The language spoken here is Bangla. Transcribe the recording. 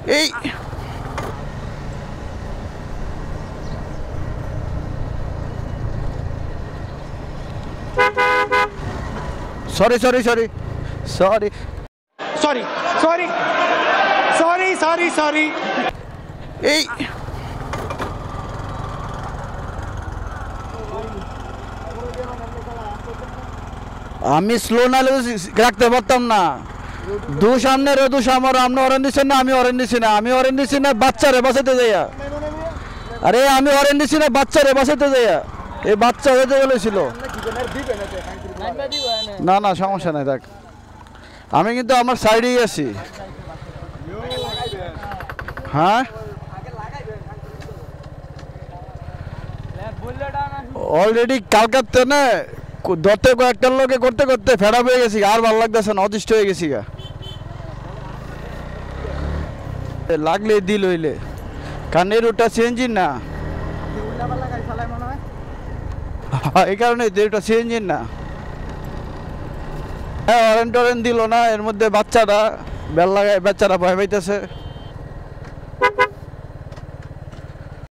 এই sorry sorry sorry sorry sorry sorry sorry sorry sorry এই আমি স্লো না রাখতে পারতাম না। দু সামনে রে দু সামনে আপনি অরেন দিচ্ছেন না, আমি অরেন দিচ্ছি না, আমি অরেন দিচ্ছি না বাচ্চারে বাঁচাতে যাইয়া। আরে আমি অরেন দিচ্ছি না বাচ্চারে বাঁচাতে যাইয়া, এই বাচ্চা হতে বলেছিল। না না সমস্যা নাই, দেখ আমি কিন্তু আমার সাইডেই আছি। হ্যাঁ অলরেডি কালকাতে না ধরতে কয়েকটার লোকে করতে করতে ফেরা হয়ে গেছি, আর ভালো লাগতেছে না, অতিষ্ঠ হয়ে গেছি গা। লাগলে দিল হইলে কারণ এই রুটটা সিএনজি না, এই কারণে এটা সিএনজি না। হ্যাঁ অরেন টরেন দিল না, এর মধ্যে বাচ্চারা বেল লাগায়, বাচ্চারা ভয় পাইতেছে।